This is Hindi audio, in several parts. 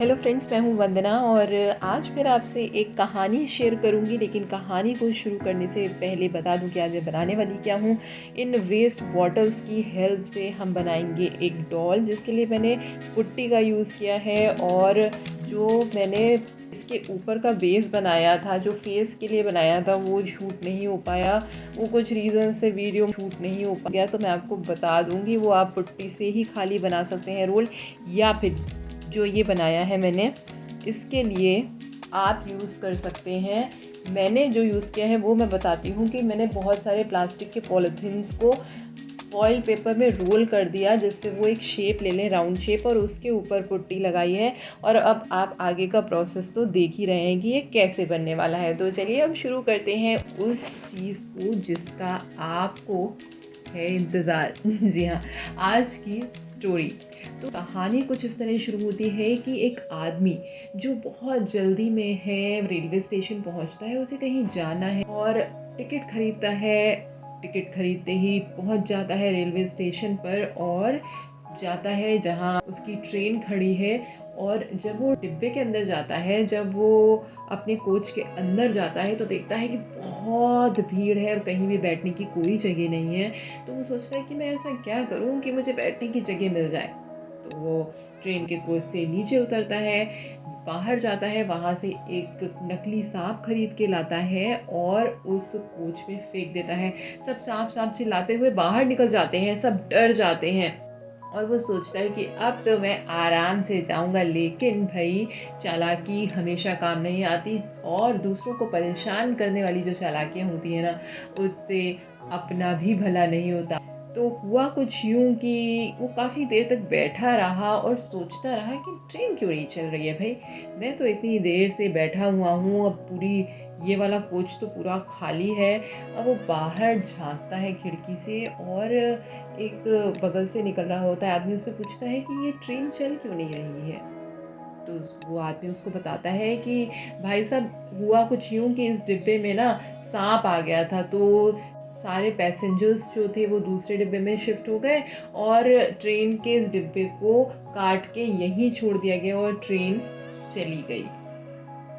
हेलो फ्रेंड्स, मैं हूँ वंदना और आज फिर आपसे एक कहानी शेयर करूँगी। लेकिन कहानी को शुरू करने से पहले बता दूँ कि आज मैं बनाने वाली क्या हूँ। इन वेस्ट बॉटल्स की हेल्प से हम बनाएंगे एक डॉल, जिसके लिए मैंने पुट्टी का यूज़ किया है। और जो मैंने इसके ऊपर का बेस बनाया था, जो फेस के लिए बनाया था, वो शूट नहीं हो पाया। वो कुछ रीज़न से वीडियो शूट नहीं हो पाया, तो मैं आपको बता दूँगी वो आप पुट्टी से ही खाली बना सकते हैं रोल, या फिर जो ये बनाया है मैंने, इसके लिए आप यूज़ कर सकते हैं। मैंने जो यूज़ किया है वो मैं बताती हूँ कि मैंने बहुत सारे प्लास्टिक के पॉलीथीन्स को फॉइल पेपर में रोल कर दिया, जिससे वो एक शेप ले लें, राउंड शेप, और उसके ऊपर पुट्टी लगाई है। और अब आप आगे का प्रोसेस तो देख ही रहे हैं कि ये कैसे बनने वाला है। तो चलिए अब शुरू करते हैं उस चीज़ को जिसका आपको है इंतज़ार। जी हाँ, आज की स्टोरी। तो कहानी कुछ इस तरह शुरू होती है कि एक आदमी जो बहुत जल्दी में है, रेलवे स्टेशन पहुंचता है, उसे कहीं जाना है और टिकट खरीदता है। टिकट खरीदते ही पहुंच जाता है रेलवे स्टेशन पर और जाता है जहां उसकी ट्रेन खड़ी है। और जब वो डिब्बे के अंदर जाता है, जब वो अपने कोच के अंदर जाता है, तो देखता है कि बहुत भीड़ है और कहीं भी बैठने की कोई जगह नहीं है। तो वो सोचता है कि मैं ऐसा क्या करूं कि मुझे बैठने की जगह मिल जाए। तो वो ट्रेन के कोच से नीचे उतरता है, बाहर जाता है, वहां से एक नकली सांप खरीद के लाता है और उस कोच में फेंक देता है। सब सांप सांप चिल्लाते हुए बाहर निकल जाते हैं, सब डर जाते हैं। और वो सोचता है कि अब तो मैं आराम से जाऊंगा। लेकिन भाई, चालाकी हमेशा काम नहीं आती, और दूसरों को परेशान करने वाली जो चालाकियां होती है ना, उससे अपना भी भला नहीं होता। तो हुआ कुछ यूं कि वो काफ़ी देर तक बैठा रहा और सोचता रहा कि ट्रेन क्यों नहीं चल रही है भाई। मैं तो इतनी देर से बैठा हुआ हूँ, अब पूरी ये वाला कोच तो पूरा खाली है। अब वो बाहर झांकता है खिड़की से, और एक बगल से निकल रहा होता है आदमी, उससे पूछता है कि ये ट्रेन चल क्यों नहीं रही है। तो वो आदमी उसको बताता है कि भाई साहब, हुआ कुछ यूं कि इस डिब्बे में ना सांप आ गया था, तो सारे पैसेंजर्स जो थे वो दूसरे डिब्बे में शिफ्ट हो गए और ट्रेन के इस डिब्बे को काट के यहीं छोड़ दिया गया और ट्रेन चली गई।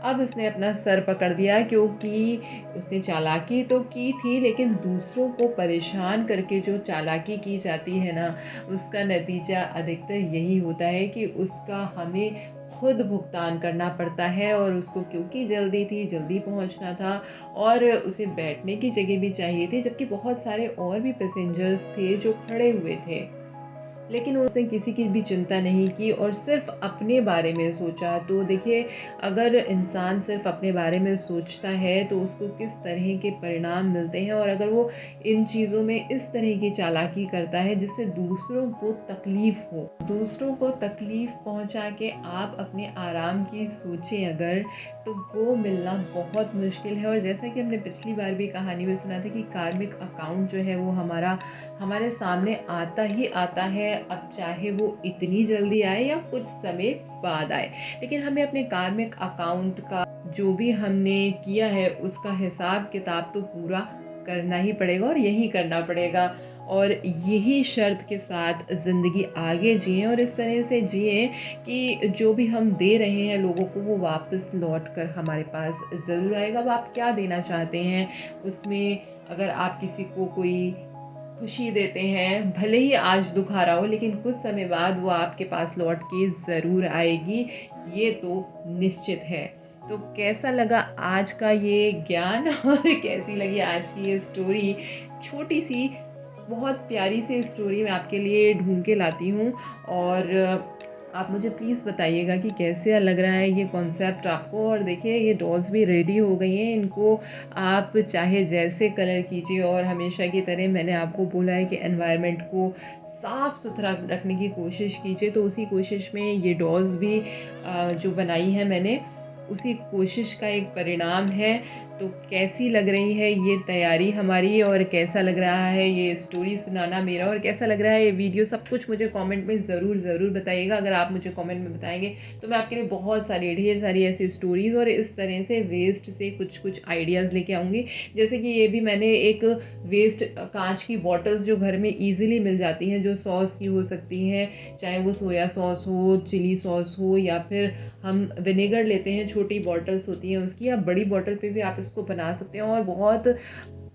अब उसने अपना सर पकड़ दिया, क्योंकि उसने चालाकी तो की थी, लेकिन दूसरों को परेशान करके जो चालाकी की जाती है ना, उसका नतीजा अधिकतर यही होता है कि उसका हमें खुद भुगतान करना पड़ता है। और उसको क्योंकि जल्दी थी, जल्दी पहुंचना था, और उसे बैठने की जगह भी चाहिए थी, जबकि बहुत सारे और भी पैसेंजर्स थे जो खड़े हुए थे। लेकिन उसने किसी की भी चिंता नहीं की और सिर्फ अपने बारे में सोचा। तो देखिए, अगर इंसान सिर्फ अपने बारे में सोचता है तो उसको किस तरह के परिणाम मिलते हैं। और अगर वो इन चीज़ों में इस तरह की चालाकी करता है जिससे दूसरों को तकलीफ हो, दूसरों को तकलीफ पहुंचा के आप अपने आराम की सोचें अगर, तो वो मिलना बहुत मुश्किल है। और जैसा कि हमने पिछली बार भी कहानी में सुना था कि कार्मिक अकाउंट जो है वो हमारे सामने आता ही आता है, अब चाहे वो इतनी जल्दी आए या कुछ समय बाद आए। लेकिन हमें अपने कार्मिक अकाउंट का, जो भी हमने किया है, उसका हिसाब किताब तो पूरा करना ही पड़ेगा और यही करना पड़ेगा। और यही शर्त के साथ ज़िंदगी आगे जिएं, और इस तरह से जिएं कि जो भी हम दे रहे हैं लोगों को, वो वापस लौट कर हमारे पास ज़रूर आएगा। अब आप क्या देना चाहते हैं उसमें? अगर आप किसी को कोई खुशी देते हैं, भले ही आज दुख आ रहा हो, लेकिन कुछ समय बाद वो आपके पास लौट के ज़रूर आएगी, ये तो निश्चित है। तो कैसा लगा आज का ये ज्ञान और कैसी लगी आज की ये स्टोरी? छोटी सी, बहुत प्यारी सी स्टोरी मैं आपके लिए ढूंढ के लाती हूँ। और आप मुझे प्लीज़ बताइएगा कि कैसे लग रहा है ये कॉन्सेप्ट आपको। और देखिए, ये डॉल्स भी रेडी हो गई हैं, इनको आप चाहे जैसे कलर कीजिए। और हमेशा की तरह मैंने आपको बोला है कि एनवायरनमेंट को साफ़ सुथरा रखने की कोशिश कीजिए, तो उसी कोशिश में ये डॉल्स भी जो बनाई है मैंने, उसी कोशिश का एक परिणाम है। तो कैसी लग रही है ये तैयारी हमारी, और कैसा लग रहा है ये स्टोरी सुनाना मेरा, और कैसा लग रहा है ये वीडियो, सब कुछ मुझे कमेंट में ज़रूर बताइएगा। अगर आप मुझे कमेंट में बताएंगे तो मैं आपके लिए बहुत सारी, ढेर सारी ऐसी स्टोरीज़ और इस तरह से वेस्ट से कुछ आइडियाज़ लेके आऊँगी। जैसे कि ये भी मैंने एक वेस्ट कांच की बॉटल्स जो घर में ईजिली मिल जाती हैं, जो सॉस की हो सकती हैं, चाहे वो सोया सॉस हो, चिली सॉस हो, या फिर हम विनेगर लेते हैं, छोटी बॉटल्स होती हैं उसकी, या बड़ी बॉटल पे भी आप इसको बना सकते हैं। और बहुत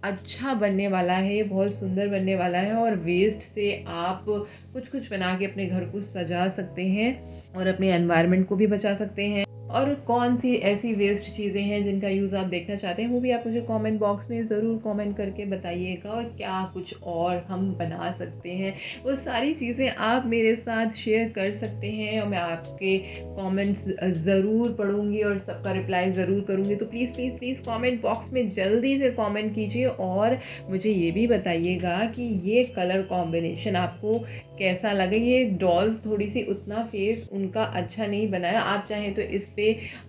अच्छा बनने वाला है, बहुत सुंदर बनने वाला है। और वेस्ट से आप कुछ बना के अपने घर को सजा सकते हैं और अपने एनवायरनमेंट को भी बचा सकते हैं। और कौन सी ऐसी वेस्ट चीज़ें हैं जिनका यूज़ आप देखना चाहते हैं, वो भी आप मुझे कमेंट बॉक्स में ज़रूर कमेंट करके बताइएगा। और क्या कुछ और हम बना सकते हैं, वो सारी चीज़ें आप मेरे साथ शेयर कर सकते हैं, और मैं आपके कमेंट्स ज़रूर पढ़ूंगी और सबका रिप्लाई ज़रूर करूंगी। तो please please please comment box में जल्दी से कमेंट कीजिए, और मुझे ये भी बताइएगा कि ये कलर कॉम्बिनेशन आपको कैसा लगा। ये डॉल्स थोड़ी सी उतना फेस उनका अच्छा नहीं बनाया, आप चाहें तो इस पे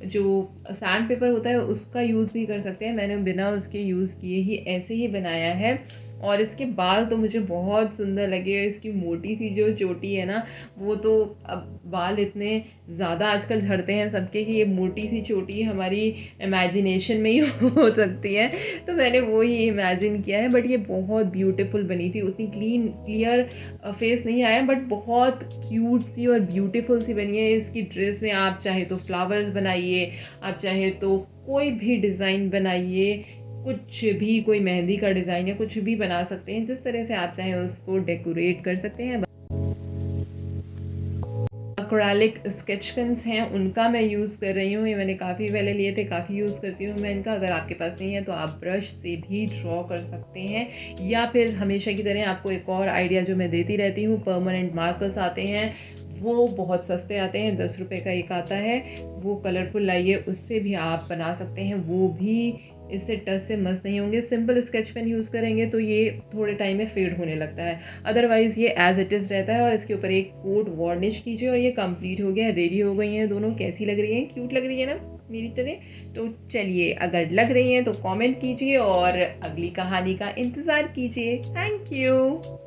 जो सैंड पेपर होता है उसका यूज़ भी कर सकते हैं। मैंने बिना उसके यूज़ किए ही ऐसे ही बनाया है। और इसके बाल तो मुझे बहुत सुंदर लगे, इसकी मोटी सी जो चोटी है ना, वो तो अब बाल इतने ज़्यादा आजकल झड़ते हैं सबके कि ये मोटी सी चोटी हमारी इमेजिनेशन में ही हो सकती है। तो मैंने वो ही इमेजिन किया है, बट ये बहुत ब्यूटीफुल बनी थी। उतनी क्लियर फेस नहीं आया, बट बहुत क्यूट सी और ब्यूटीफुल सी बनी है। इसकी ड्रेस में आप चाहे तो फ्लावर्स बनाइए, आप चाहे तो कोई भी डिज़ाइन बनाइए, कुछ भी, कोई मेहंदी का डिज़ाइन या कुछ भी बना सकते हैं, जिस तरह से आप चाहें उसको डेकोरेट कर सकते हैं। एक्रेलिक स्केच पेन्स हैं, उनका मैं यूज़ कर रही हूँ। ये मैंने काफ़ी पहले लिए थे, काफ़ी यूज़ करती हूँ मैं इनका। अगर आपके पास नहीं है तो आप ब्रश से भी ड्रॉ कर सकते हैं, या फिर हमेशा की तरह आपको एक और आइडिया जो मैं देती रहती हूँ, परमानेंट मार्कर्स आते हैं, वो बहुत सस्ते आते हैं, 10 रुपये का एक आता है, वो कलरफुल लाइए, उससे भी आप बना सकते हैं। वो भी इससे टच से मस्त नहीं होंगे। सिंपल स्केच पेन यूज़ करेंगे तो ये थोड़े टाइम में फेड होने लगता है, अदरवाइज़ ये एज इट इज़ रहता है। और इसके ऊपर एक कोट वार्निश कीजिए, और ये कंप्लीट हो गया, रेडी हो गई हैं दोनों। कैसी लग रही हैं, क्यूट लग रही है ना मेरी तरह? तो चलिए, अगर लग रही हैं तो कमेंट कीजिए और अगली कहानी का इंतज़ार कीजिए। Thank you.